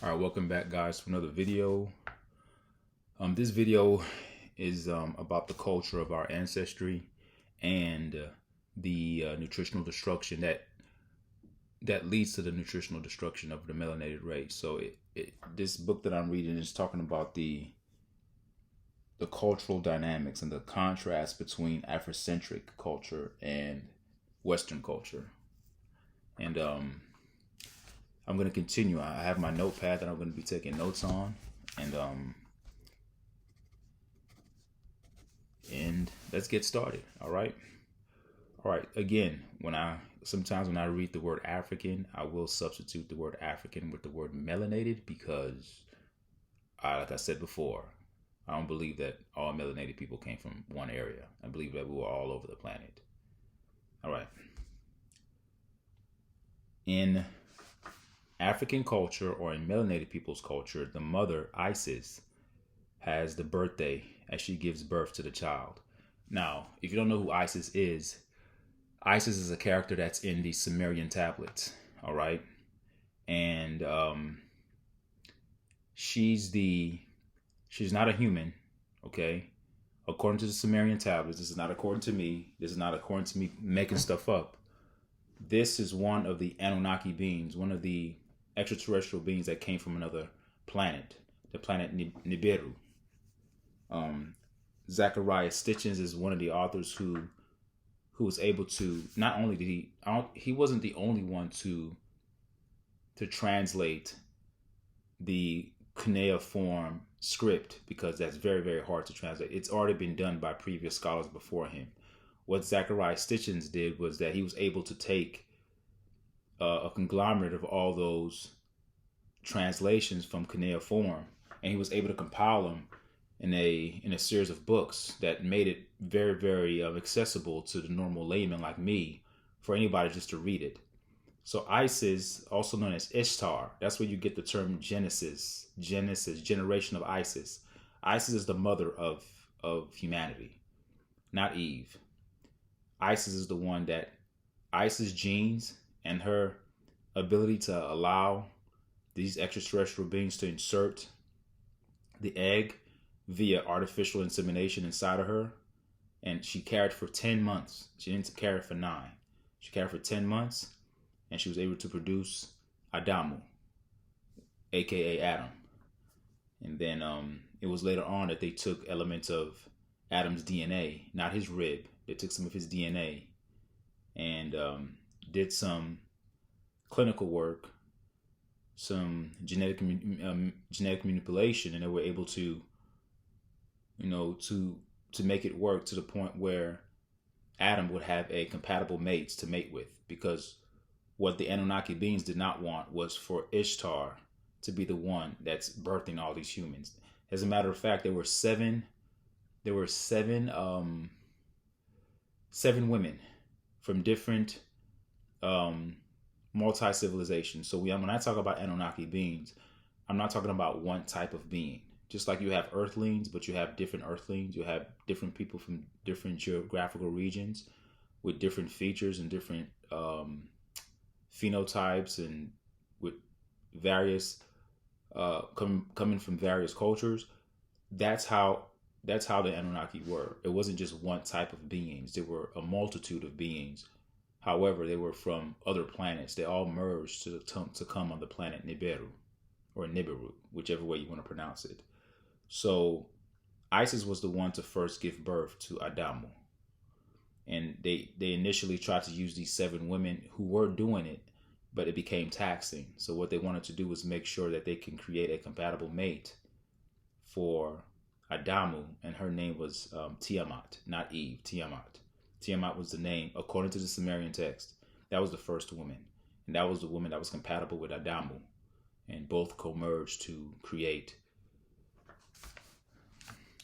All right, welcome back, guys, to another video. This video is about the culture of our ancestry and the nutritional destruction that leads to the nutritional destruction of the melanated race. So, this book that I'm reading is talking about the cultural dynamics and the contrast between Afrocentric culture and Western culture. And I'm going to continue. I have my notepad that I'm going to be taking notes on, and let's get started. All right. Again, sometimes when I read the word African, I will substitute the word African with the word melanated because, like I said before, I don't believe that all melanated people came from one area. I believe that we were all over the planet. All right. In African culture, or in melanated people's culture, the mother, Isis, has the birthday as she gives birth to the child. Now, if you don't know who Isis is a character that's in the Sumerian tablets. All right. And she's not a human. Okay. According to the Sumerian tablets, this is not according to me. This is not according to me making stuff up. This is one of the Anunnaki beings, one of the extraterrestrial beings that came from another planet, the planet Nibiru. Zachariah Stitchens is one of the authors who was able to, not only did he wasn't the only one to translate the cuneiform script, because that's very, very hard to translate. It's already been done by previous scholars before him. What Zachariah Stitchens did was that he was able to take a conglomerate of all those translations from cuneiform, and he was able to compile them in a series of books that made it very, very accessible to the normal layman like me, for anybody just to read it. So Isis, also known as Ishtar, that's where you get the term Genesis, generation of Isis. Isis is the mother of humanity, not Eve. Isis is the one that Isis genes and her ability to allow these extraterrestrial beings to insert the egg via artificial insemination inside of her. And she carried for 10 months. She didn't carry for 9. She carried for 10 months, and she was able to produce Adamu, aka Adam. And then it was later on that they took elements of Adam's DNA, not his rib. They took some of his DNA and did some clinical work, some genetic manipulation, and they were able to, to make it work to the point where Adam would have a compatible mate to mate with. Because what the Anunnaki beings did not want was for Ishtar to be the one that's birthing all these humans. As a matter of fact, there were seven women from different multi-civilizations. So when I talk about Anunnaki beings, I'm not talking about one type of being. Just like you have earthlings, but you have different earthlings. You have different people from different geographical regions with different features and different phenotypes, and with various coming from various cultures. That's how the Anunnaki were. It wasn't just one type of beings. There were a multitude of beings. However, they were from other planets. They all merged to come on the planet Nibiru, or Nibiru, whichever way you want to pronounce it. So Isis was the one to first give birth to Adamu. And they initially tried to use these 7 women who were doing it, but it became taxing. So what they wanted to do was make sure that they can create a compatible mate for Adamu, and her name was Tiamat, not Eve, Tiamat. Tiamat was the name, according to the Sumerian text. That was the first woman, and that was the woman that was compatible with Adamu, and both co-merged to create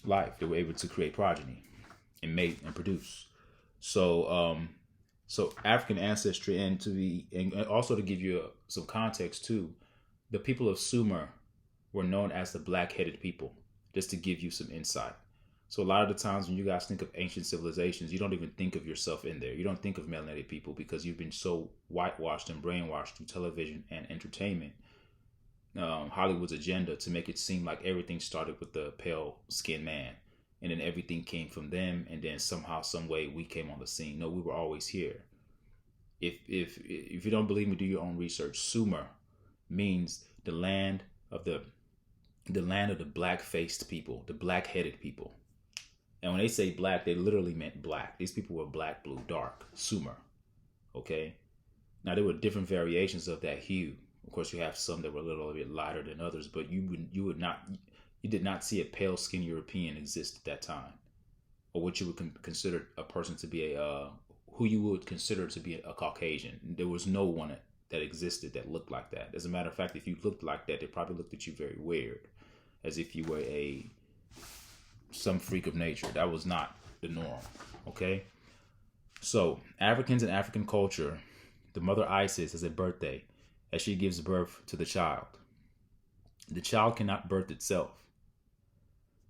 life. They were able to create progeny and mate and produce. So African ancestry, and also to give you some context too, the people of Sumer were known as the black-headed people, just to give you some insight. So a lot of the times when you guys think of ancient civilizations, you don't even think of yourself in there. You don't think of melanated people because you've been so whitewashed and brainwashed through television and entertainment Hollywood's agenda to make it seem like everything started with the pale skinned man, and then everything came from them, and then somehow, some way, we came on the scene. No, we were always here. If you don't believe me, do your own research. Sumer means the land of the black faced people, the black headed people. And when they say black, they literally meant black. These people were black, blue, dark, Sumer. Okay. Now there were different variations of that hue. Of course, you have some that were a little bit lighter than others, but you did not see a pale skinned European exist at that time, or what you would consider a person to be who you would consider to be a Caucasian. There was no one that existed that looked like that. As a matter of fact, if you looked like that, they probably looked at you very weird, as if you were some freak of nature. That was not the norm. Okay. So Africans and African culture, the mother Isis has a birthday as she gives birth to the child. The child cannot birth itself.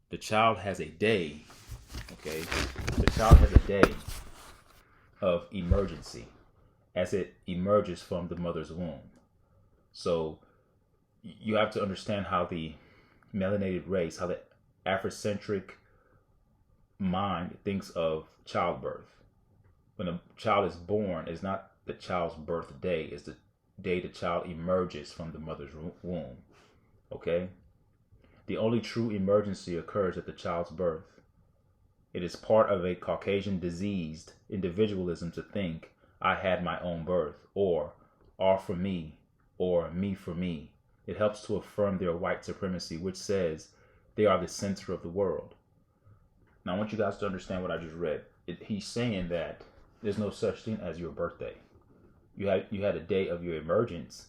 The child has a day. Okay. The child has a day of emergency as it emerges from the mother's womb. So you have to understand how the melanated race, how the Afrocentric mind thinks of childbirth. When a child is born, it's not the child's birthday, it's the day the child emerges from the mother's womb. Okay? The only true emergency occurs at the child's birth. It is part of a Caucasian diseased individualism to think I had my own birth, or all for me, or me for me. It helps to affirm their white supremacy, which says they are the center of the world. Now, I want you guys to understand what I just read. He's saying that there's no such thing as your birthday. You had a day of your emergence.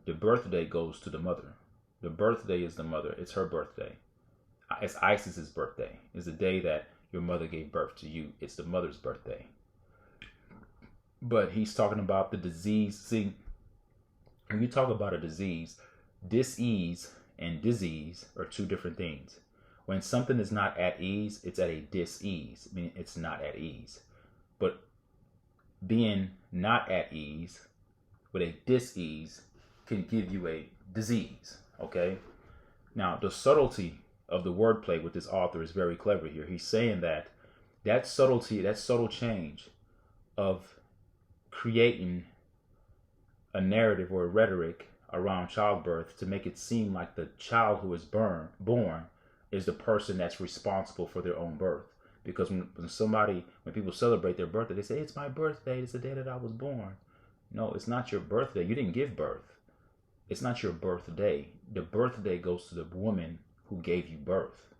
The birthday goes to the mother. The birthday is the mother. It's her birthday. It's Isis's birthday. It's the day that your mother gave birth to you. It's the mother's birthday. But he's talking about the disease. See, when you talk about a disease, dis-ease and disease are two different things. When something is not at ease, it's at a dis-ease, meaning it's not at ease. But being not at ease with a dis-ease can give you a disease. Okay? Now, the subtlety of the wordplay with this author is very clever here. He's saying that subtlety, that subtle change of creating a narrative or a rhetoric around childbirth to make it seem like the child who is born is the person that's responsible for their own birth. Because when people celebrate their birthday, they say, it's my birthday, it's the day that I was born. No, it's not your birthday. You didn't give birth. It's not your birthday. The birthday goes to the woman who gave you birth.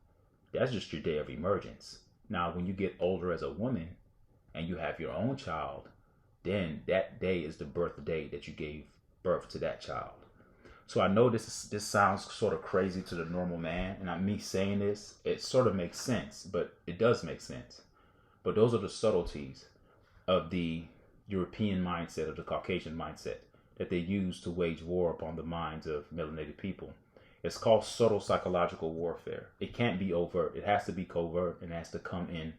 That's just your day of emergence. Now, when you get older as a woman and you have your own child, then that day is the birthday that you gave birth to that child. So I know this sounds sort of crazy to the normal man, and me saying this, it sort of makes sense, but it does make sense. But those are the subtleties of the European mindset, of the Caucasian mindset, that they use to wage war upon the minds of melanated people. It's called subtle psychological warfare. It can't be overt. It has to be covert, and it has to come in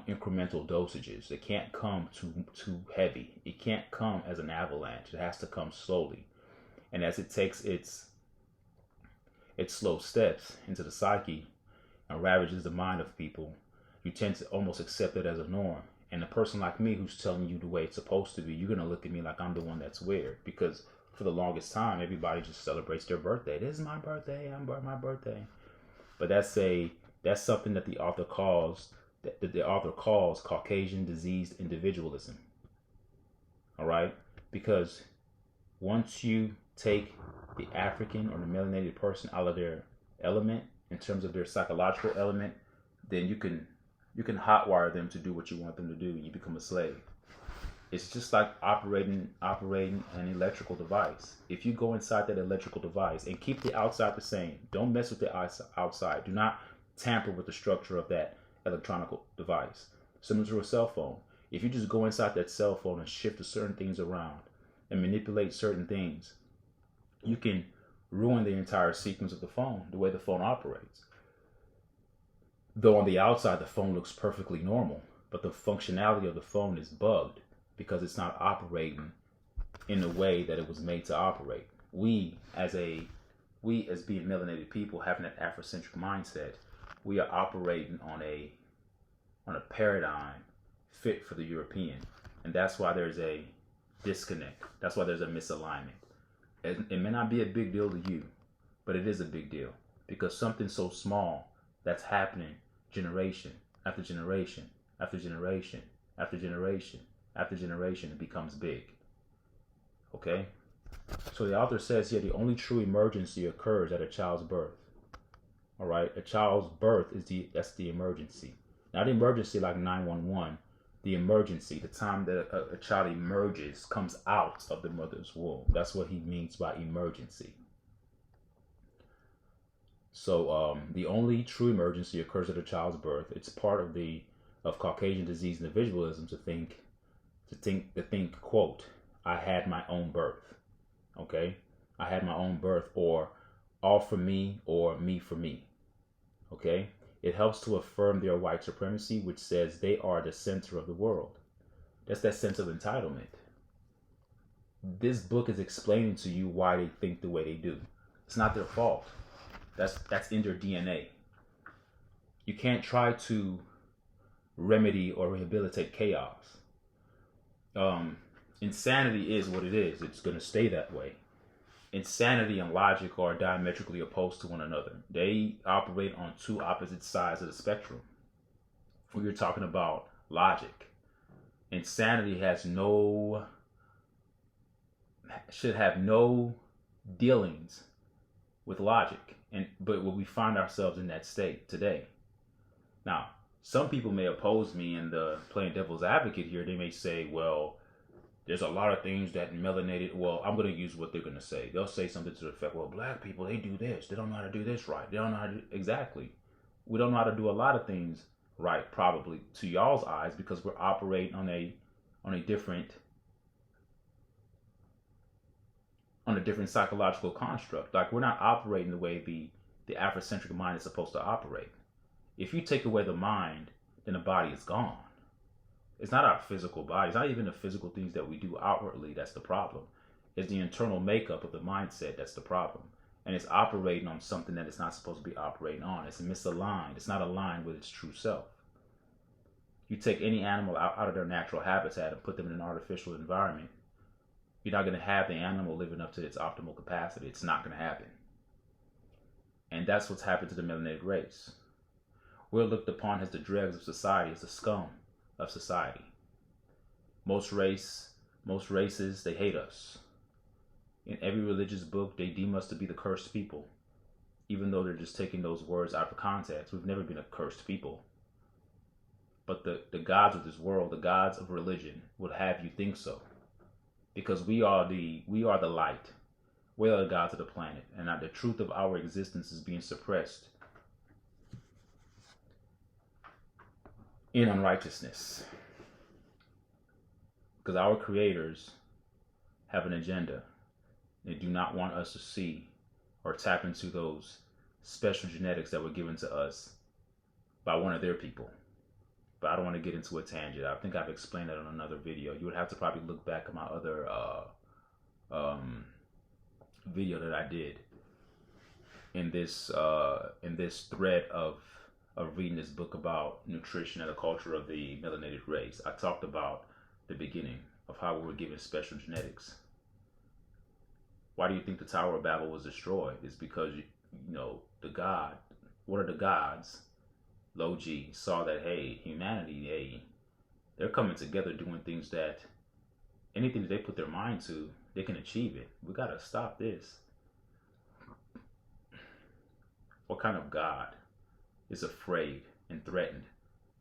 incremental dosages. It can't come too heavy. It can't come as an avalanche. It has to come slowly. And as it takes its slow steps into the psyche and ravages the mind of people, you tend to almost accept it as a norm. And a person like me who's telling you the way it's supposed to be, you're going to look at me like I'm the one that's weird. Because for the longest time, everybody just celebrates their birthday. This is my birthday. My birthday. But that's something that the author calls Caucasian diseased individualism. All right? Because once you take the African or the melanated person out of their element in terms of their psychological element, then you can hotwire them to do what you want them to do, and you become a slave. It's just like operating an electrical device. If you go inside that electrical device and keep the outside the same, don't mess with the outside. Do not tamper with the structure of that electronic device. Similar to a cell phone. If you just go inside that cell phone and shift certain things around and manipulate certain things, you can ruin the entire sequence of the phone, the way the phone operates. Though on the outside, the phone looks perfectly normal, but the functionality of the phone is bugged because it's not operating in the way that it was made to operate. We, as a we as being melanated people having that Afrocentric mindset, we are operating on a paradigm fit for the European. And that's why there's a disconnect. That's why there's a misalignment. It may not be a big deal to you, but it is a big deal because something so small that's happening generation after generation after generation after generation after generation, it becomes big. Okay? So the author says here the only true emergency occurs at a child's birth. All right? A child's birth that's the emergency. Not emergency like 911. The emergency, the time that a child emerges, comes out of the mother's womb. That's what he means by emergency. So the only true emergency occurs at a child's birth. It's part of Caucasian disease individualism to think, quote, I had my own birth. Okay? I had my own birth, or all for me, or me for me. Okay? It helps to affirm their white supremacy, which says they are the center of the world. That's that sense of entitlement. This book is explaining to you why they think the way they do. It's not their fault. That's in their DNA. You can't try to remedy or rehabilitate chaos. Insanity is what it is. It's going to stay that way. Insanity and logic are diametrically opposed to one another. They operate on two opposite sides of the spectrum. When you're talking about logic, insanity should have no dealings with logic. But we find ourselves in that state today. Now, some people may oppose me in the playing devil's advocate here. They may say, well, there's a lot of things that melanated, well, I'm going to use what they're going to say. They'll say something to the effect, well, black people, they do this. They don't know how to do this right. They don't know how to do, exactly. We don't know how to do a lot of things right, probably, to y'all's eyes, because we're operating on a different psychological construct. Like, we're not operating the way the Afrocentric mind is supposed to operate. If you take away the mind, then the body is gone. It's not our physical body. It's not even the physical things that we do outwardly that's the problem. It's the internal makeup of the mindset that's the problem. And it's operating on something that it's not supposed to be operating on. It's misaligned. It's not aligned with its true self. You take any animal out of their natural habitat and put them in an artificial environment, you're not going to have the animal living up to its optimal capacity. It's not going to happen. And that's what's happened to the melanated race. We're looked upon as the dregs of society, as the scum of society. Most races, they hate us. In every religious book, they deem us to be the cursed people, even though they're just taking those words out of context. We've never been a cursed people. But the gods of this world, the gods of religion, would have you think so. Because we are the light. We are the gods of the planet. And the truth of our existence is being suppressed in unrighteousness. Because our creators have an agenda. They do not want us to see or tap into those special genetics that were given to us by one of their people. But I don't want to get into a tangent. I think I've explained that on another video. You would have to probably look back at my other video that I did in this thread of reading this book about nutrition and the culture of the melanated race. I talked about the beginning of how we were given special genetics. Why do you think the Tower of Babel was destroyed? It's because, one of the gods, Low G, saw that, hey, humanity, they're coming together doing things that anything that they put their mind to, they can achieve it. We got to stop this. What kind of God is afraid and threatened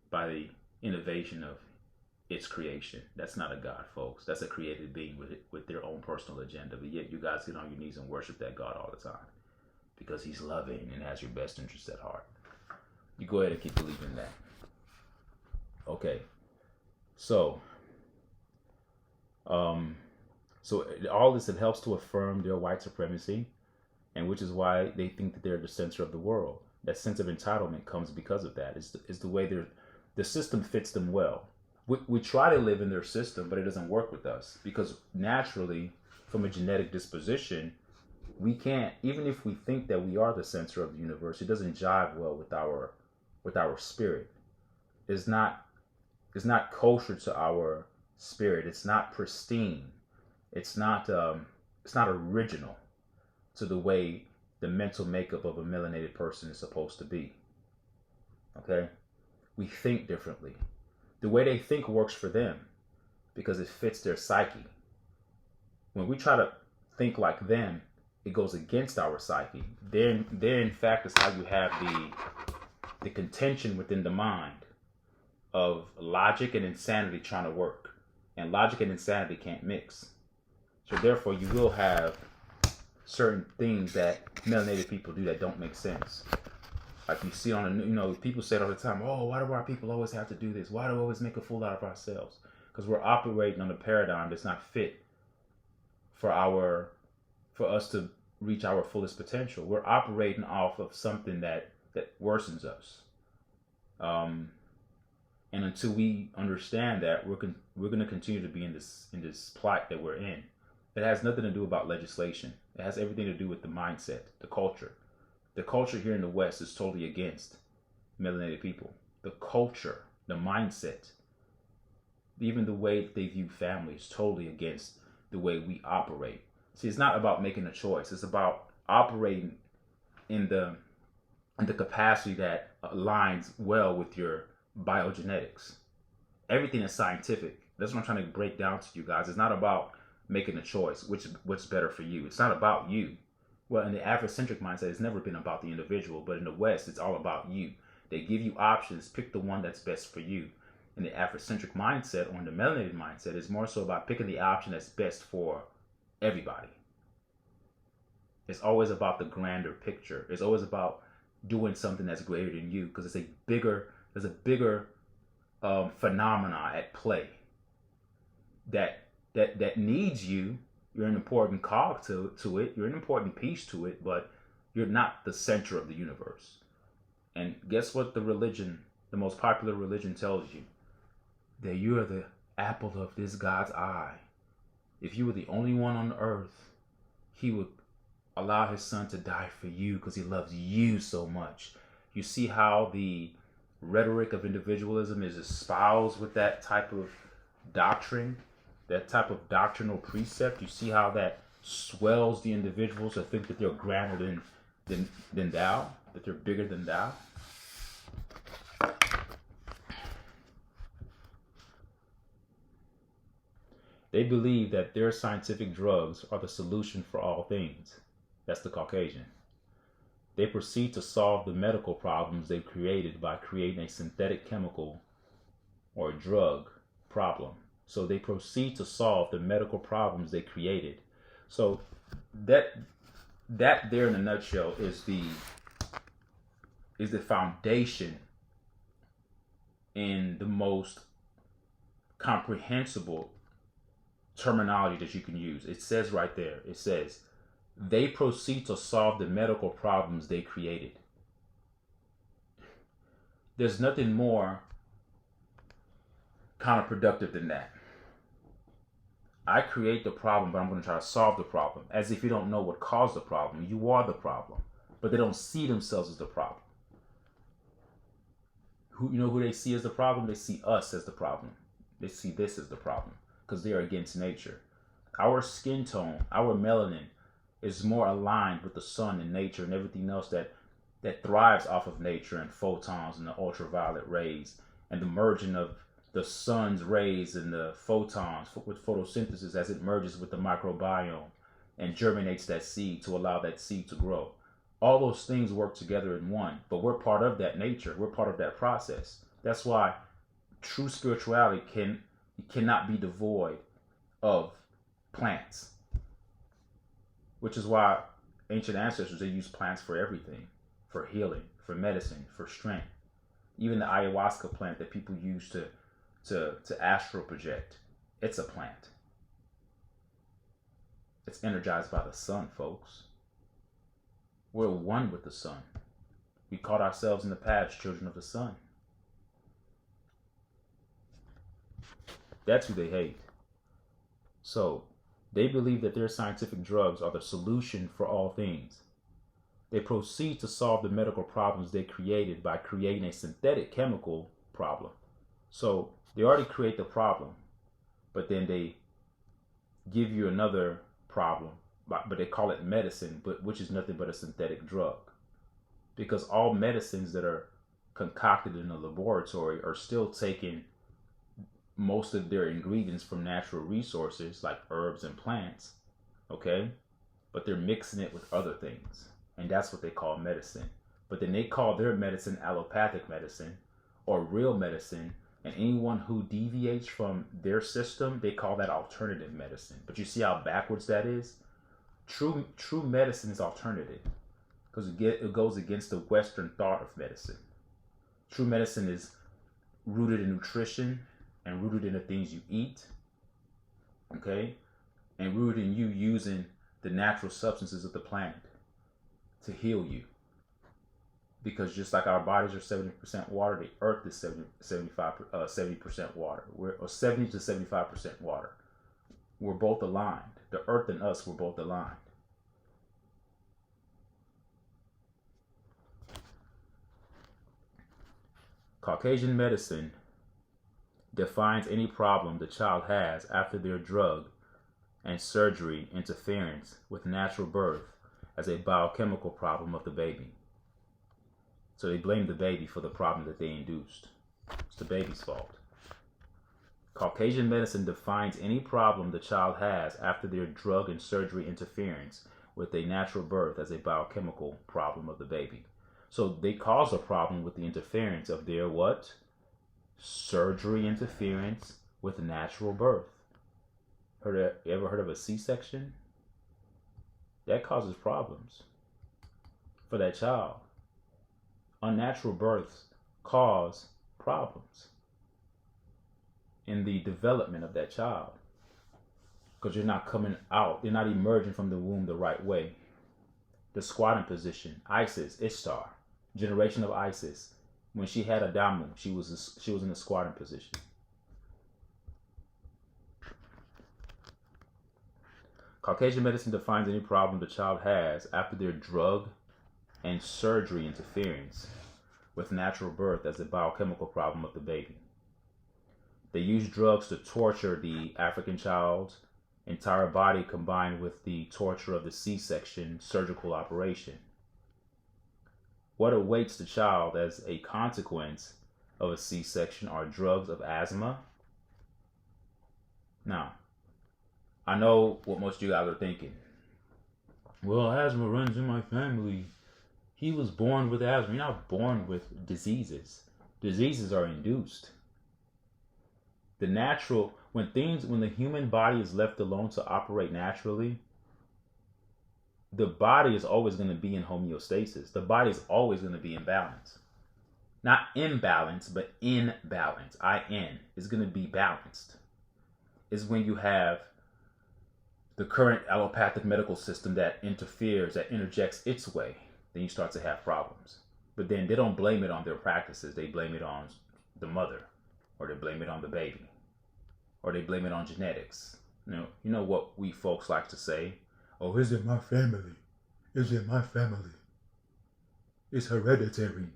by the innovation of its creation? That's not a God, folks. That's a created being with their own personal agenda. But yet you guys get on your knees and worship that God all the time because he's loving and has your best interest at heart. You go ahead and keep believing that. Okay. So all this, it helps to affirm their white supremacy, and which is why they think that they're the center of the world. That sense of entitlement comes because of that. It's the way the system fits them well. We try to live in their system, but it doesn't work with us because naturally, from a genetic disposition, We can't, even if we think that we are the center of the universe, it doesn't jive well with our spirit. It's not it's not kosher to our spirit. It's not pristine. It's not it's not original to the way the mental makeup of a melanated person is supposed to be. Okay? We think differently. The way they think works for them because it fits their psyche. When we try to think like them, it goes against our psyche. There in fact is how you have the contention within the mind of logic and insanity trying to work. And logic and insanity can't mix. So therefore you will have certain things that melanated people do that don't make sense. Like you see on the, people say it all the time, oh, why do our people always have to do this? Why do we always make a fool out of ourselves? Because we're operating on a paradigm that's not fit for us to reach our fullest potential. We're operating off of something that worsens us. And until we understand that, we're going to continue to be in this plight that we're in. It has nothing to do about legislation. It has everything to do with the mindset, the culture. The culture here in the West is totally against melanated people. The culture, the mindset, even the way they view family is totally against the way we operate. See, it's not about making a choice. It's about operating in the capacity that aligns well with your biogenetics. Everything is scientific. That's what I'm trying to break down to you guys. It's not about making a choice, what's better for you. It's not about you. Well, in the Afrocentric mindset, it's never been about the individual, but in the West, it's all about you. They give you options, pick the one that's best for you. In the Afrocentric mindset, or in the melanated mindset, it's more so about picking the option that's best for everybody. It's always about the grander picture. It's always about doing something that's greater than you, because there's a bigger phenomena at play that needs you. You're an important cog to it. You're an important piece to it, but you're not the center of the universe. And guess what the most popular religion tells you? That you are the apple of this God's eye. If you were the only one on earth, he would allow his son to die for you because he loves you so much. You see how the rhetoric of individualism is espoused with that type of doctrine? That type of doctrinal precept, you see how that swells the individuals to think that they're grander than thou, that they're bigger than thou. They believe that their scientific drugs are the solution for all things. That's the Caucasian. They proceed to solve the medical problems they've created by creating a synthetic chemical or a drug problem. So they proceed to solve the medical problems they created. So that there in a nutshell is the foundation in the most comprehensible terminology that you can use. It says right there, it says, they proceed to solve the medical problems they created. There's nothing more counterproductive than that. I create the problem, but I'm going to try to solve the problem. As if you don't know what caused the problem. You are the problem. But they don't see themselves as the problem. Who they see as the problem? They see us as the problem. They see this as the problem. Because they are against nature. Our skin tone, our melanin, is more aligned with the sun and nature and everything else that thrives off of nature and photons and the ultraviolet rays and the merging of the sun's rays and the photons with photosynthesis as it merges with the microbiome and germinates that seed to allow that seed to grow. All those things work together in one, but we're part of that nature. We're part of that process. That's why true spirituality cannot be devoid of plants, which is why ancient ancestors, they used plants for everything, for healing, for medicine, for strength. Even the ayahuasca plant that people use to astral project, it's a plant. It's energized by the sun, folks. We're one with the sun. We called ourselves in the past children of the sun. That's who they hate. So They believe that their scientific drugs are the solution for all things. They proceed to solve the medical problems they created by creating a synthetic chemical problem. So they already create the problem, but then they give you another problem, but they call it medicine, but which is nothing but a synthetic drug. Because all medicines that are concocted in a laboratory are still taking most of their ingredients from natural resources like herbs and plants, okay? But they're mixing it with other things, and that's what they call medicine. But then they call their medicine allopathic medicine or real medicine, and anyone who deviates from their system, they call that alternative medicine. But you see how backwards that is? True medicine is alternative because it goes against the Western thought of medicine. True medicine is rooted in nutrition and rooted in the things you eat, okay? And rooted in you using the natural substances of the planet to heal you. Because just like our bodies are 70% water, the earth is 70% water. Or 70 to 75% water. We're both aligned. The earth and us, we're both aligned. Caucasian medicine defines any problem the child has after their drug and surgery interference with natural birth as a biochemical problem of the baby. So they blame the baby for the problem that they induced. It's the baby's fault. Caucasian medicine defines any problem the child has after their drug and surgery interference with a natural birth as a biochemical problem of the baby. So they cause a problem with the interference of their what? Surgery interference with natural birth. You ever heard of a C-section? That causes problems for that child. Unnatural births cause problems in the development of that child because you're not coming out, you're not emerging from the womb the right way. The squatting position, Isis, Ishtar, generation of Isis, when she had Adamu, she was in the squatting position. Caucasian medicine defines any problem the child has after their drug and surgery interference with natural birth as a biochemical problem of the baby. They use drugs to torture the African child's entire body combined with the torture of the C-section surgical operation. What awaits the child as a consequence of a C-section are drugs of asthma. Now, I know what most of you guys are thinking. Well, asthma runs in my family. He was born with asthma. You're not born with diseases. Diseases are induced. When the human body is left alone to operate naturally, the body is always going to be in homeostasis. The body is always going to be in balance. Not imbalance, but in balance. IN is going to be balanced. Is when you have the current allopathic medical system that interferes, that interjects its way, then you start to have problems. But then they don't blame it on their practices. They blame it on the mother, or they blame it on the baby, or they blame it on genetics. You know what we folks like to say? Oh, is it my family? Is it my family? It's hereditary.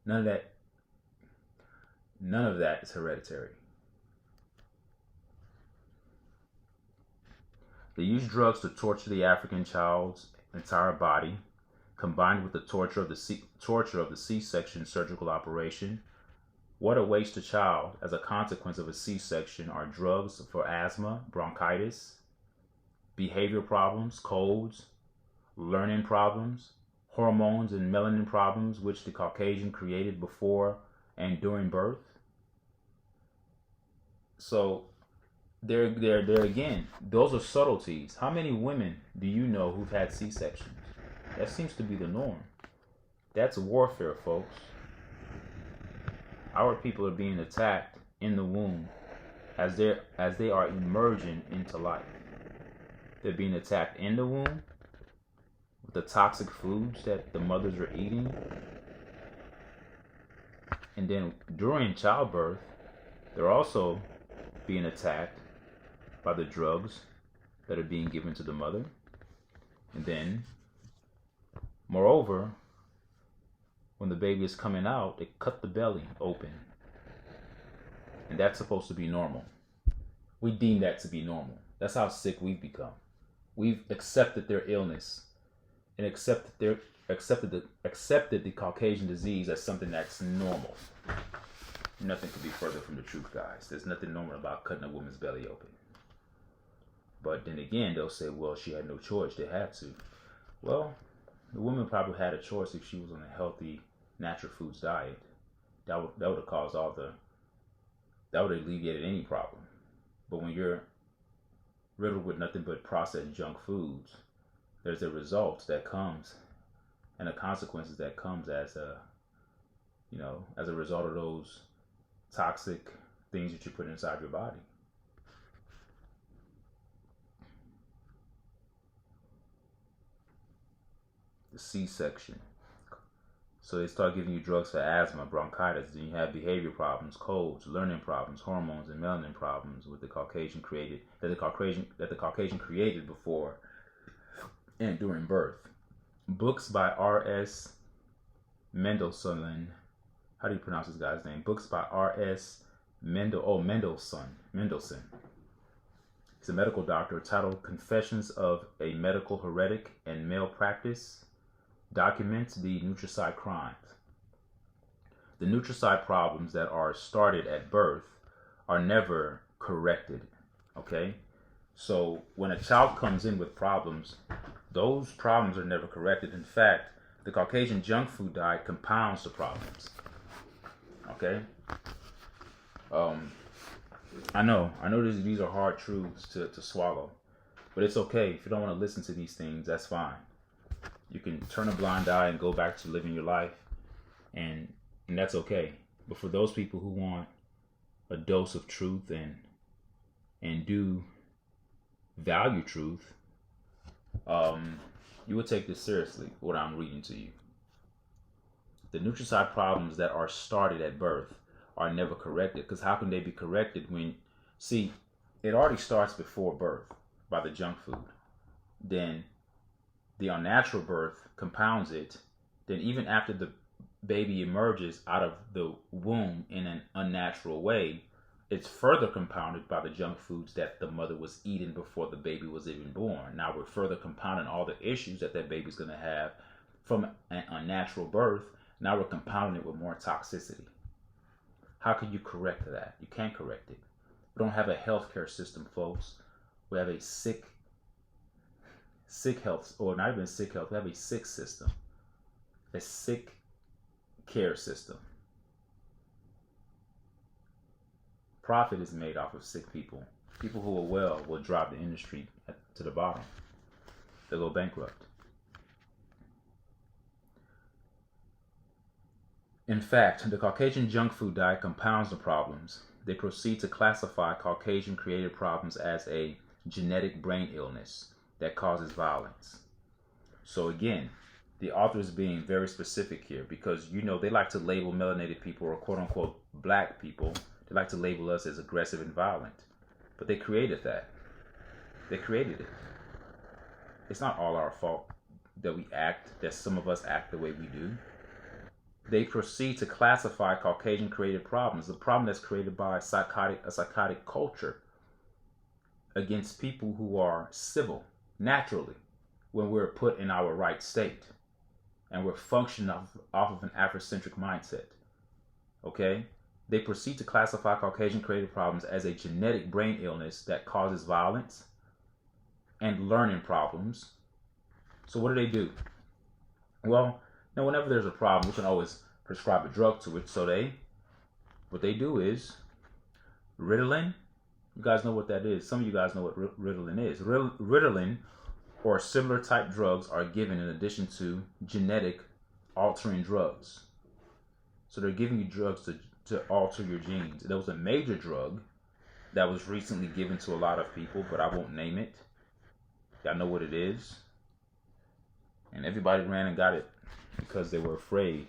None of that is hereditary. They use drugs to torture the African child's entire body, combined with the torture of the C-section surgical operation. What awaits the child as a consequence of a C-section are drugs for asthma, bronchitis, behavior problems, colds, learning problems, hormones and melanin problems, which the Caucasian created before and during birth. So there again, those are subtleties. How many women do you know who've had C-sections? That seems to be the norm. That's warfare, folks. Our people are being attacked in the womb as they are emerging into life. They're being attacked in the womb with the toxic foods that the mothers are eating. And then during childbirth, they're also being attacked by the drugs that are being given to the mother. And then, moreover, when the baby is coming out, they cut the belly open. And that's supposed to be normal. We deem that to be normal. That's how sick we've become. We've accepted their illness and accepted the Caucasian disease as something that's normal. Nothing could be further from the truth, guys. There's nothing normal about cutting a woman's belly open. But then again, they'll say, well, she had no choice. They had to. Well, the woman probably had a choice if she was on a healthy, natural foods diet. That would have caused that would have alleviated any problem. But when you're riddled with nothing but processed junk foods, there's a result that comes and the consequences that comes as a result of those toxic things that you put inside your body. The C-section. So they start giving you drugs for asthma, bronchitis, then you have behavior problems, colds, learning problems, hormones, and melanin problems with the Caucasian created before and during birth. Books by R.S. Mendelssohn. How do you pronounce this guy's name? Books by R.S. Mendelssohn. He's a medical doctor, titled Confessions of a Medical Heretic and Malpractice. Documents the nutricide crimes. The nutricide problems that are started at birth are never corrected. Okay? So when a child comes in with problems, those problems are never corrected. In fact, the Caucasian junk food diet compounds the problems. Okay? I know these are hard truths to swallow, but it's okay. If you don't want to listen to these things, that's fine. You can turn a blind eye and go back to living your life, and that's okay. But for those people who want a dose of truth and do value truth, you would take this seriously, what I'm reading to you. The nutricide problems that are started at birth are never corrected, because how can they be corrected when, see, it already starts before birth by the junk food. Then the unnatural birth compounds it. Then even after the baby emerges out of the womb in an unnatural way, it's further compounded by the junk foods that the mother was eating before the baby was even born. Now we're further compounding all the issues that baby's going to have from an unnatural birth. Now we're compounding it with more toxicity. How can you correct that? You can't correct it. We don't have a healthcare system, folks. We have a sick health, or not even sick health. We have a sick system, a sick care system. Profit is made off of sick people. People who are well will drive the industry to the bottom. They'll go bankrupt. In fact, the Caucasian junk food diet compounds the problems. They proceed to classify Caucasian created problems as a genetic brain illness that causes violence. So again, the author is being very specific here, because they like to label melanated people, or quote unquote black people, they like to label us as aggressive and violent. But they created that. They created it. It's not all our fault that some of us act the way we do. They proceed to classify Caucasian created problems, the problem that's created by a psychotic culture against people who are civil, naturally, when we're put in our right state and we're functioning off of an Afrocentric mindset. Okay? They proceed to classify Caucasian created problems as a genetic brain illness that causes violence and learning problems. So what do? Well, now whenever there's a problem, we can always prescribe a drug to it. So what they do is Ritalin. You guys know what that is. Some of you guys know what Ritalin is. Ritalin or similar type drugs are given in addition to genetic altering drugs. So they're giving you drugs to alter your genes. There was a major drug that was recently given to a lot of people, but I won't name it. Y'all know what it is. And everybody ran and got it because they were afraid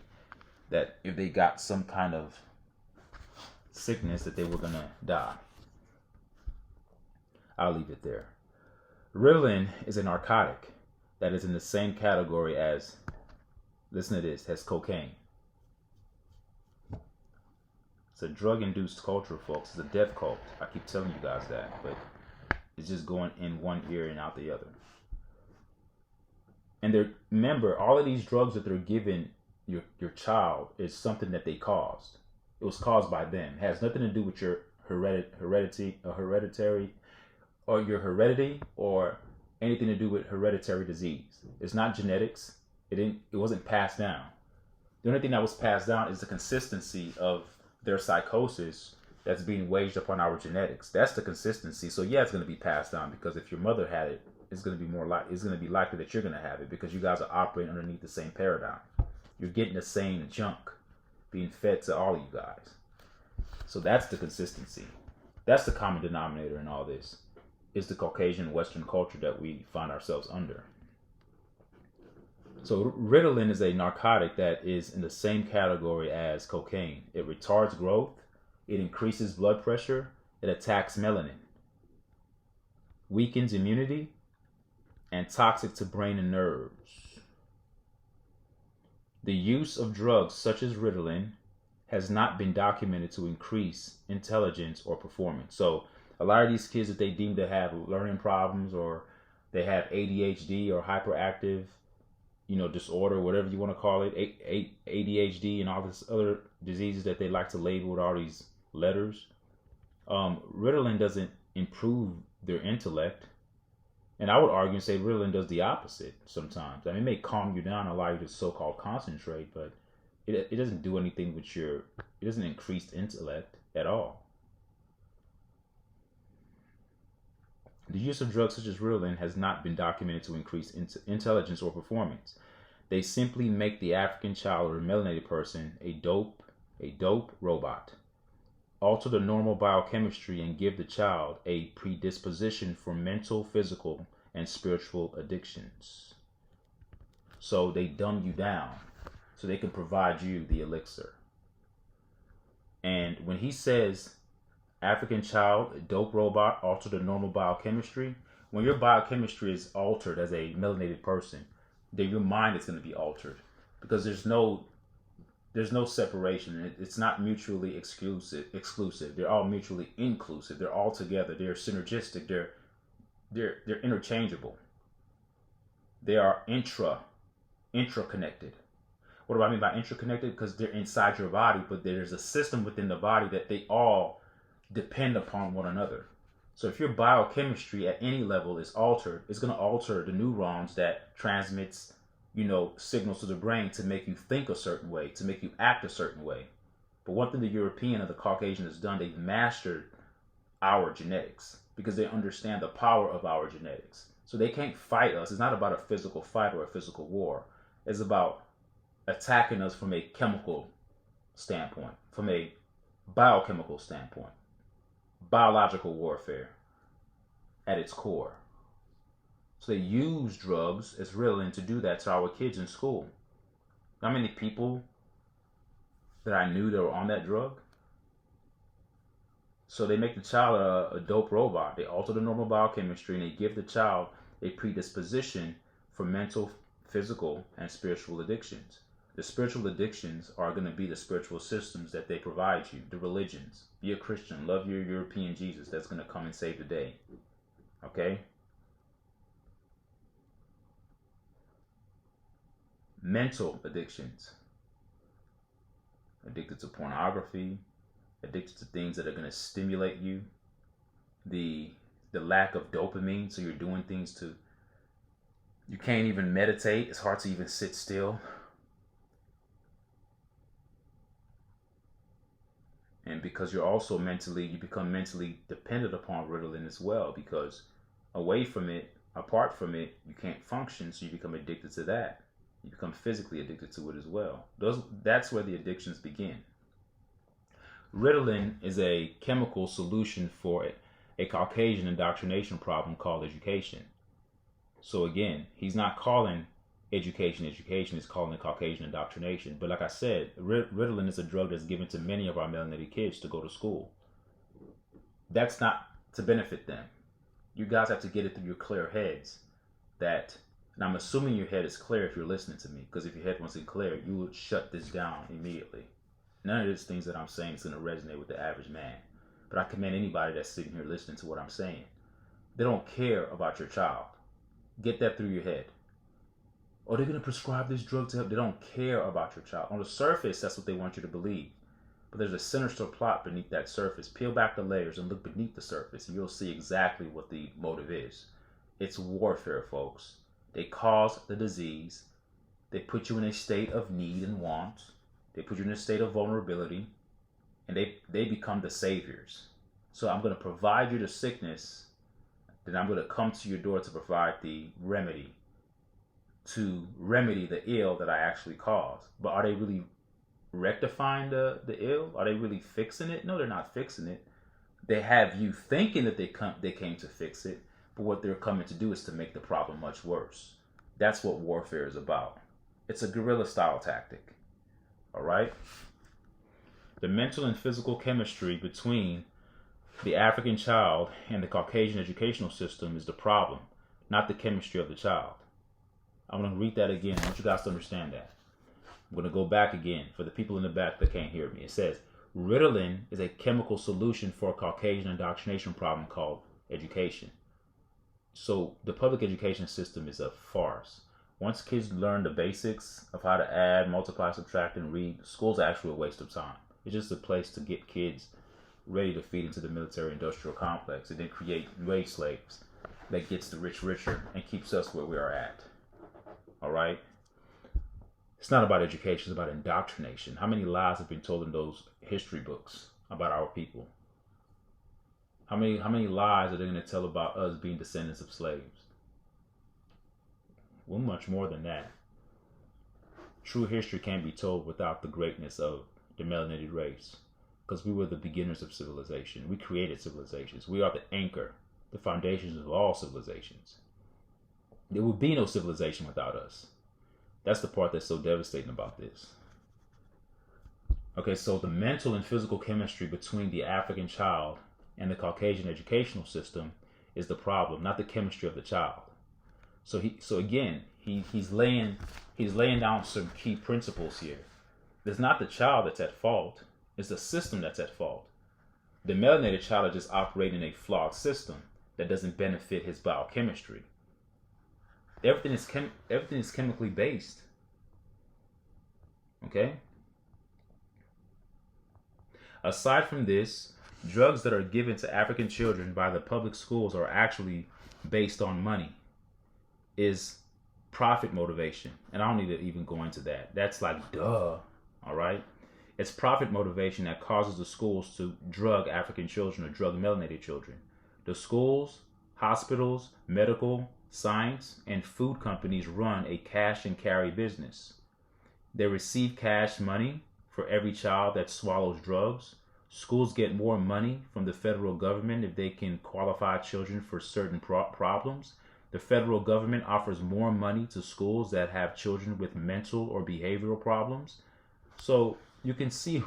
that if they got some kind of sickness that they were going to die. I'll leave it there. Ritalin is a narcotic that is in the same category as, listen to this, as cocaine. It's a drug-induced culture, folks. It's a death cult. I keep telling you guys that, but it's just going in one ear and out the other. And remember, all of these drugs that they're giving your child is something that they caused. It was caused by them. It has nothing to do with your heredity or your heredity or anything to do with hereditary disease. It's not genetics. It wasn't passed down. The only thing that was passed down is the consistency of their psychosis that's being waged upon our genetics. That's the consistency. So yeah, it's going to be passed down, because if your mother had it, it's going to be likely that you're going to have it, because you guys are operating underneath the same paradigm. You're getting the same junk being fed to all of you guys. So that's the consistency. That's the common denominator in all this, is the Caucasian Western culture that we find ourselves under. So Ritalin is a narcotic that is in the same category as cocaine. It retards growth, it increases blood pressure, it attacks melanin, weakens immunity, and toxic to brain and nerves. The use of drugs such as Ritalin has not been documented to increase intelligence or performance. So a lot of these kids that they deem to have learning problems, or they have ADHD or hyperactive, disorder, whatever you want to call it, ADHD and all this other diseases that they like to label with all these letters. Ritalin doesn't improve their intellect. And I would argue and say Ritalin does the opposite sometimes. I mean, it may calm you down, allow you to so-called concentrate, but it doesn't do anything with it doesn't increase intellect at all. The use of drugs such as Ritalin has not been documented to increase intelligence or performance. They simply make the African child or melanated person a dope robot, alter the normal biochemistry, and give the child a predisposition for mental, physical, and spiritual addictions. So they dumb you down so they can provide you the elixir. And when he says African child, dope robot, alter the normal biochemistry, when your biochemistry is altered as a melanated person, then your mind is going to be altered, because there's no separation. It's not mutually exclusive. They're all mutually inclusive. They're all together. They're synergistic. They're interchangeable. They are intraconnected. What do I mean by intraconnected? Because they're inside your body, but there's a system within the body that they all depend upon one another. So if your biochemistry at any level is altered, it's going to alter the neurons that transmits, signals to the brain to make you think a certain way, to make you act a certain way. But one thing the European and the Caucasian has done, they've mastered our genetics, because they understand the power of our genetics. So they can't fight us. It's not about a physical fight or a physical war. It's about attacking us from a chemical standpoint, from a biochemical standpoint. Biological warfare at its core. So they use drugs as Ritalin to do that to our kids in school. How many people that I knew that were on that drug? So they make the child a dope robot. They alter the normal biochemistry, and they give the child a predisposition for mental, physical, and spiritual addictions. The spiritual addictions are going to be the spiritual systems that they provide you, the religions. Be a Christian, love your European Jesus that's going to come and save the day. Okay? Mental addictions. Addicted to pornography, addicted to things that are going to stimulate you. The lack of dopamine, so you're doing things you can't even meditate. It's hard to even sit still. And because you become mentally dependent upon Ritalin as well, because apart from it, you can't function, so you become addicted to that. You become physically addicted to it as well. That's where the addictions begin. Ritalin is a chemical solution for a Caucasian indoctrination problem called education. So again, he's not calling education, he's calling it Caucasian indoctrination. But like I said, Ritalin is a drug that's given to many of our melanated kids to go to school. That's not to benefit them. You guys have to get it through your clear heads that, and I'm assuming your head is clear if you're listening to me, because if your head wasn't clear, you would shut this down immediately. None of these things that I'm saying is going to resonate with the average man. But I commend anybody that's sitting here listening to what I'm saying. They don't care about your child. Get that through your head. Or they're going to prescribe this drug to help. They don't care about your child. On the surface, that's what they want you to believe. But there's a sinister plot beneath that surface. Peel back the layers and look beneath the surface, and you'll see exactly what the motive is. It's warfare, folks. They cause the disease. They put you in a state of need and want. They put you in a state of vulnerability. And they become the saviors. So I'm going to provide you the sickness. Then I'm going to come to your door to provide the remedy. To remedy the ill that I actually caused. But are they really rectifying the ill? Are they really fixing it? No, they're not fixing it. They have you thinking that they came to fix it, but what they're coming to do is to make the problem much worse. That's what warfare is about. It's a guerrilla style tactic. All right? The mental and physical chemistry between the African child and the Caucasian educational system is the problem, not the chemistry of the child. I'm going to read that again. I want you guys to understand that. I'm going to go back again for the people in the back that can't hear me. It says, Ritalin is a chemical solution for a Caucasian indoctrination problem called education. So the public education system is a farce. Once kids learn the basics of how to add, multiply, subtract, and read, school's actually a waste of time. It's just a place to get kids ready to feed into the military-industrial complex and then create wage slaves that gets the rich richer and keeps us where we are at. All right? It's not about education, it's about indoctrination. How many lies have been told in those history books about our people? How many lies are they going to tell about us being descendants of slaves? Well, much more than that. True history can't be told without the greatness of the melanated race, because we were the beginners of civilization. We created civilizations. We are the anchor, the foundations of all civilizations. There would be no civilization without us. That's the part that's so devastating about this. Okay, so the mental and physical chemistry between the African child and the Caucasian educational system is the problem, not the chemistry of the child. So he's laying down some key principles here. It's not the child that's at fault. It's the system that's at fault. The melanated child is just operating a flawed system that doesn't benefit his biochemistry. Everything is chemically based. Okay? Aside from this, drugs that are given to African children by the public schools are actually based on money. Is profit motivation. And I don't need to even go into that. That's like duh. All right? It's profit motivation that causes the schools to drug African children or drug melanated children. The schools, hospitals, medical, science, and food companies run a cash and carry business. They receive cash money for every child that swallows drugs. Schools get more money from the federal government if they can qualify children for certain problems. The federal government offers more money to schools that have children with mental or behavioral problems. So you can see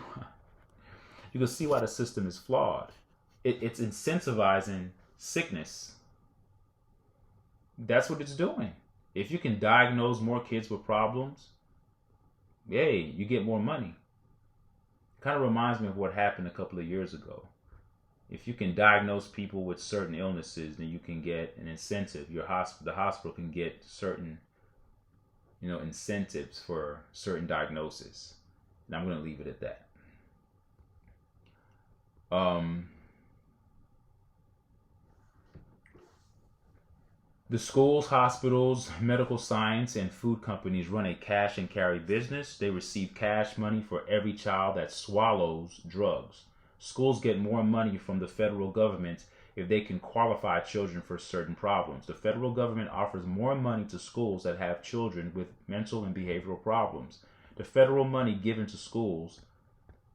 why the system is flawed. It's incentivizing sickness. That's what it's doing. If you can diagnose more kids with problems, yay, you get more money. It kind of reminds me of what happened a couple of years ago. If you can diagnose people with certain illnesses, then you can get an incentive. The hospital can get certain, incentives for certain diagnoses. And I'm going to leave it at that. The schools, hospitals, medical science, and food companies run a cash and carry business. They receive cash money for every child that swallows drugs. Schools get more money from the federal government if they can qualify children for certain problems. The federal government offers more money to schools that have children with mental and behavioral problems. The federal money given to schools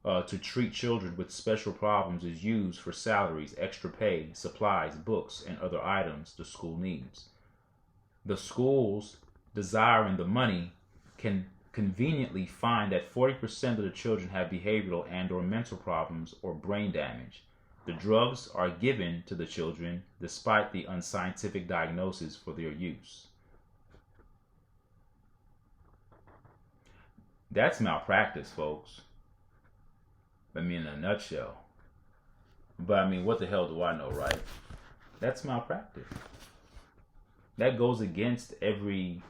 to treat children with special problems is used for salaries, extra pay, supplies, books, and other items the school needs. The schools desiring the money can conveniently find that 40% of the children have behavioral and or mental problems or brain damage. The drugs are given to the children despite the unscientific diagnosis for their use. That's malpractice, folks. I mean, in a nutshell. But I mean, what the hell do I know, right? That's malpractice. That goes against every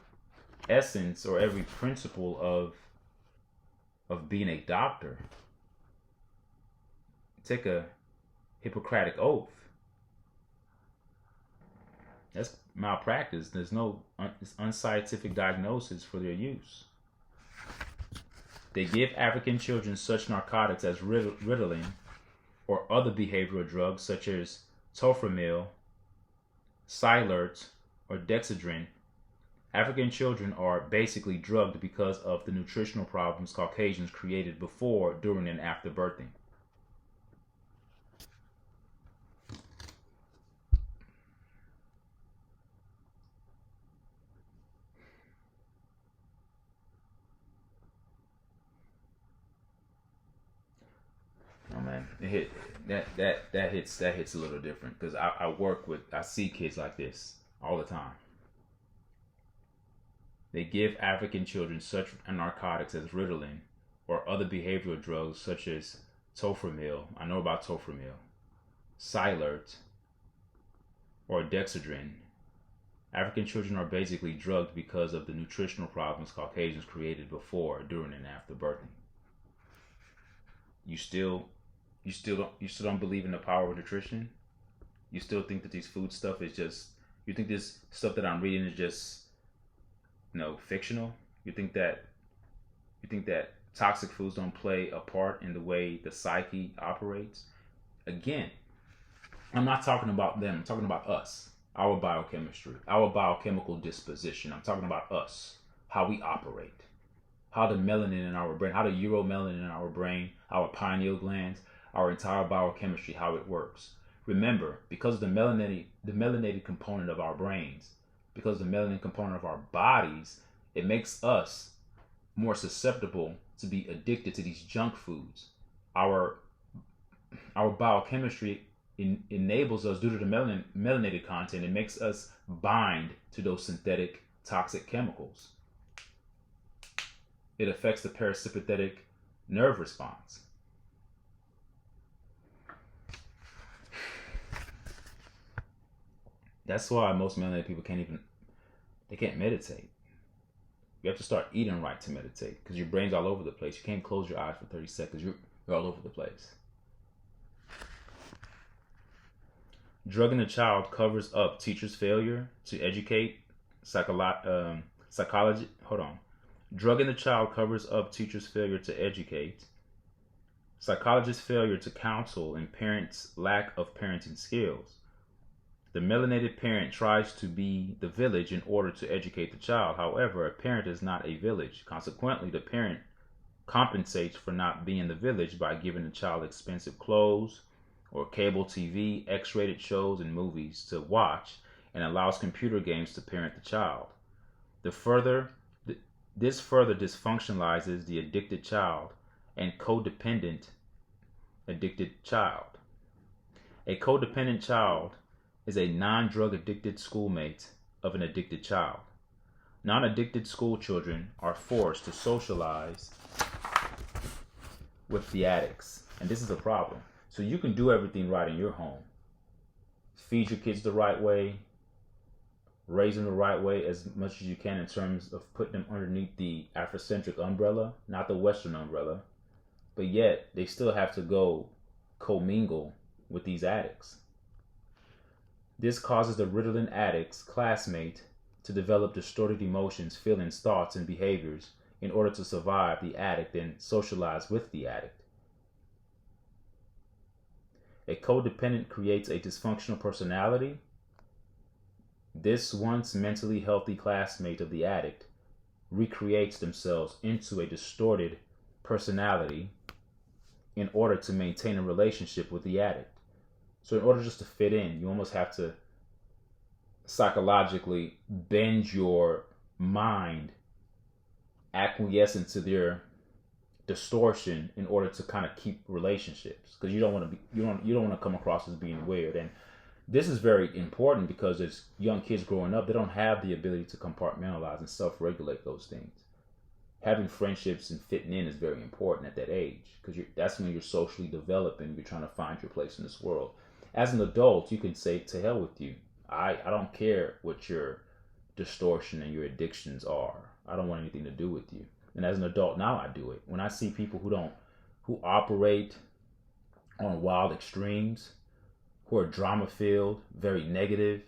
essence or every principle of being a doctor. Take a Hippocratic oath. That's malpractice. There's no unscientific diagnosis for their use. They give African children such narcotics as Ritalin or other behavioral drugs such as toframil, Silert, or Dexedrine. African children are basically drugged because of the nutritional problems Caucasians created before, during, and after birthing. Oh man, it hit that hits a little different because I see kids like this all the time. They give African children such narcotics as Ritalin or other behavioral drugs such as toframil. I know about toframil, Silert, or Dexedrine. African children are basically drugged because of the nutritional problems Caucasians created before, during, and after birthing. You still don't believe in the power of nutrition? You still think that these food stuff is just, you think this stuff that I'm reading is just, fictional? You think that toxic foods don't play a part in the way the psyche operates? Again, I'm not talking about them. I'm talking about us, our biochemistry, our biochemical disposition. I'm talking about us, how we operate, how the melanin in our brain, how the euromelanin in our brain, our pineal glands, our entire biochemistry, how it works. Remember, because of the melanated component of our brains, because of the melanin component of our bodies, it makes us more susceptible to be addicted to these junk foods. Our biochemistry enables us, due to the melanated content, it makes us bind to those synthetic toxic chemicals. It affects the parasympathetic nerve response. That's why most melanated people can't meditate. You have to start eating right to meditate because your brain's all over the place. You can't close your eyes for 30 seconds. You're all over the place. Drugging the child covers up teachers' failure to educate. Psychology. Hold on. Drugging the child covers up teachers' failure to educate, psychologists' failure to counsel, and parents' lack of parenting skills. The melanated parent tries to be the village in order to educate the child. However, a parent is not a village. Consequently, the parent compensates for not being the village by giving the child expensive clothes or cable TV, X-rated shows and movies to watch, and allows computer games to parent the child. This further dysfunctionalizes the addicted child and codependent addicted child. A codependent child is a non-drug addicted schoolmate of an addicted child. Non-addicted school children are forced to socialize with the addicts, and this is a problem. So you can do everything right in your home. Feed your kids the right way, raise them the right way as much as you can in terms of putting them underneath the Afrocentric umbrella, not the Western umbrella, but yet they still have to go commingle with these addicts. This causes the Ritalin addict's classmate to develop distorted emotions, feelings, thoughts, and behaviors in order to survive the addict and socialize with the addict. A codependent creates a dysfunctional personality. This once mentally healthy classmate of the addict recreates themselves into a distorted personality in order to maintain a relationship with the addict. So in order just to fit in, you almost have to psychologically bend your mind, acquiesce into their distortion in order to kind of keep relationships, because you don't want to be, you don't want to come across as being weird. And this is very important because as young kids growing up, they don't have the ability to compartmentalize and self-regulate those things. Having friendships and fitting in is very important at that age, because that's when you're socially developing. You're trying to find your place in this world. As an adult, you can say, to hell with you. I don't care what your distortion and your addictions are. I don't want anything to do with you. And as an adult now, I do it. When I see people who operate on wild extremes, who are drama filled, very negative,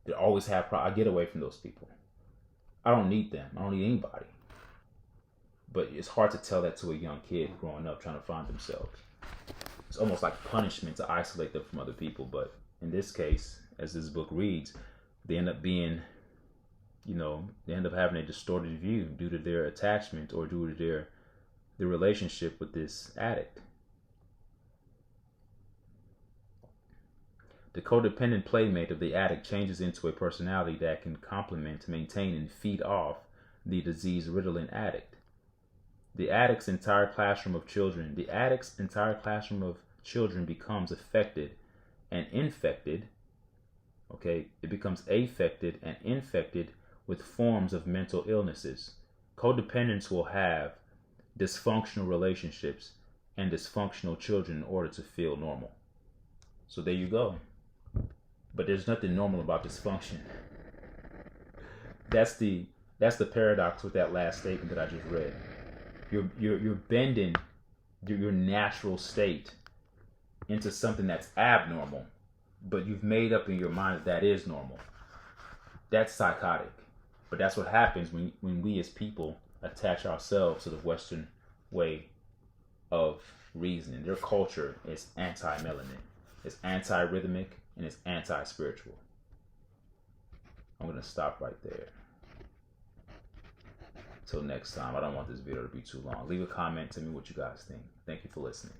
they always have I get away from those people. I don't need them. I don't need anybody. But it's hard to tell that to a young kid growing up trying to find themselves. It's almost like punishment to isolate them from other people. But in this case, as this book reads, they end up being, they end up having a distorted view due to their attachment or due to their relationship with this addict. The codependent playmate of the addict changes into a personality that can complement, maintain, and feed off the disease-riddling addict. The addict's entire classroom of children becomes affected and infected. Okay, it becomes affected and infected with forms of mental illnesses. Codependents will have dysfunctional relationships and dysfunctional children in order to feel normal. So there you go. But there's nothing normal about dysfunction. That's the paradox with that last statement that I just read. You're bending your natural state into something that's abnormal, but you've made up in your mind that is normal. That's psychotic. But that's what happens when we as people attach ourselves to the Western way of reasoning. Their culture is anti-melanin. It's anti-rhythmic and it's anti-spiritual. I'm going to stop right there. Till next time. I don't want this video to be too long. Leave a comment. Tell me what you guys think. Thank you for listening.